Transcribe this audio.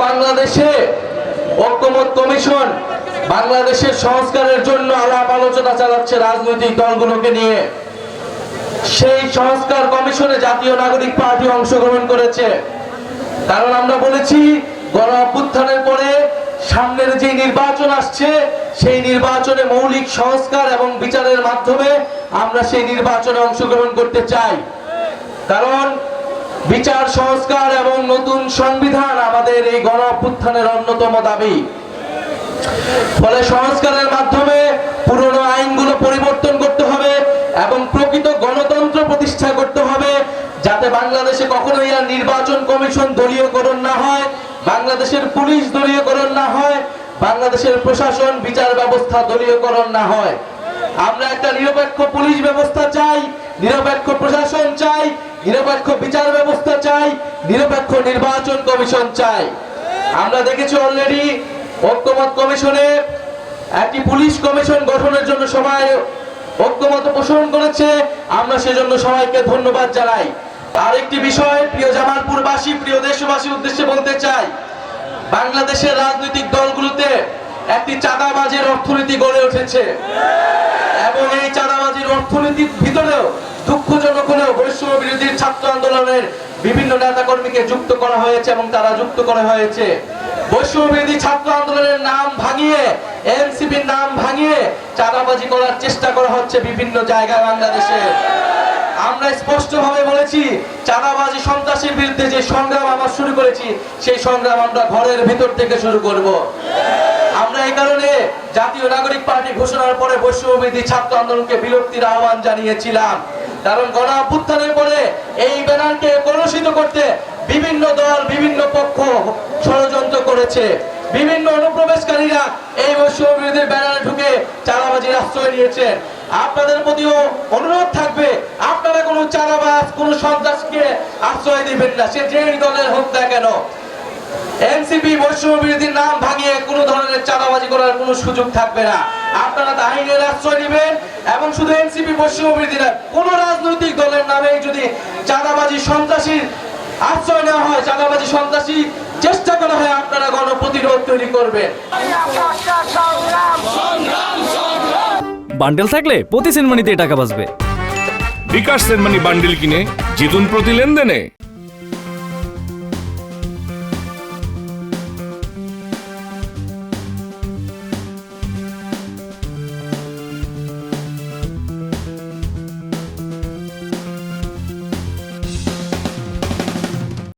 বাংলাদেশে ঐক্যমত কমিশন বাংলাদেশের সংস্কারের জন্য আলাপ আলোচনা চালাচ্ছে রাজনৈতিক দলগুলোকে নিয়ে। সেই সংস্কার কমিশনে জাতীয় নাগরিক পার্টি অংশগ্রহণ করেছে। কারণ আমরা বলেছি গণ অভ্যুত্থানের পরে সামনের যে নির্বাচন আসছে সেই নির্বাচনে মৌলিক সংস্কার এবং বিচারের মাধ্যমে আমরা সেই নির্বাচনে অংশগ্রহণ করতে চাই। কারণ বিচার সংস্কার এবং নতুন সংবিধান আমাদের এই গণ অভ্যুত্থানের অন্যতম দাবি। ফলে সংস্কারের মাধ্যমে পুরনো আইনগুলো পরিবর্তন করতে হবে এবং প্রকৃত গণতন্ত্র প্রতিষ্ঠা করতে হবে, যাতে বাংলাদেশে কখনোই আর নির্বাচন কমিশন দলীয়করণ না হয়, বাংলাদেশের পুলিশ দলীয়করণ না হয়, বাংলাদেশের প্রশাসন বিচার ব্যবস্থা দলীয়করণ না হয়। আমরা একটা নিরপেক্ষ পুলিশ ব্যবস্থা চাই, নিরপেক্ষ প্রশাসন চাই, নিরপেক্ষ বিচার ব্যবস্থা চাই, নিরপেক্ষ নির্বাচন কমিশন চাই। আমরা দেখেছি অলরেডি ঐক্যমত কমিশনে একটি পুলিশ কমিশন গঠনের জন্য সবাই ঐক্যমত পোষণ করেছে। আমরা সেজন্য সবাইকে ধন্যবাদ জানাই। আরেকটি বিষয় প্রিয় জামালপুরবাসী, প্রিয় দেশবাসীর উদ্দেশ্যে বলতে চাই, বাংলাদেশের রাজনৈতিক দলগুলোতে একটি চাঁদাবাজির অর্থনীতি গড়ে উঠেছে এবং এই চাঁদাবাজির অর্থনীতির ভিতরেও দুঃখজনক হলেও বৈষম্য বিরোধী ছাত্র আন্দোলনের বিভিন্ন নেতাকর্মীকে যুক্ত করা হয়েছে এবং তারা যুক্ত করা হয়েছে। বৈষম্য বিরোধী ছাত্র আন্দোলনের নাম ভাঙিয়ে, এনসিপির নাম ভাঙিয়ে চাঁদাবাজি করার চেষ্টা করা হচ্ছে বিভিন্ন জায়গায় বাংলাদেশে। আমরা স্পষ্টভাবে বলেছি, চাঁদাবাজি সন্ত্রাসের বিরুদ্ধে যে সংগ্রাম আমরা শুরু করেছি সেই সংগ্রাম আমরা ঘরের ভিতর থেকে শুরু করব। আমরা এই কারণে জাতীয় নাগরিক পার্টি ঘোষণার পরে বৈষম্য বিরোধী ছাত্র আন্দোলনকে বিলুপ্তির আহ্বান জানিয়েছিলাম। কারণ গণ অভ্যুত্থানের পরে এই ব্যানারকে কলুষিত করতে বিভিন্ন দল, বিভিন্ন পক্ষ ষড়যন্ত্র করেছে। বিভিন্ন অনুপ্রবেশকারীরা এই বৈষম্য বিরোধী ব্যানারে ঢুকে চাঁদাবাজির আশ্রয় নিয়েছেন। আপনাদের প্রতিও অনুরোধ থাকবে, আপনারা কোনো চাঁদাবাজ, কোনো সন্ত্রাসকে আশ্রয় দিবেন না, সে যেই দলের হোক না কেন। এনসিপি বৈষম্য বিরোধীর নাম ভাঙিয়ে কোনো ধরনের চাঁদাবাজি করার কোনো সুযোগ থাকবে না। আপনারা আইনের আশ্রয় নেবেন এবং শুধু এনসিপি বৈষম্য বিরোধী না, কোনো রাজনৈতিক দলের নামে যদি চাঁদাবাজি সন্ত্রাসীর আশ্রয় নেওয়া হয়, চাঁদাবাজি সন্ত্রাসী চেষ্টা করা হয়, আপনারা গণপ্রতিরোধ তৈরি করবেন। বান্ডেল থাকলে প্রতি সেনমানিতে টাকা বাঁচবে। বিকাশ সেনমানি বান্ডেল কিনে জিতুন প্রতি লেনদেনে।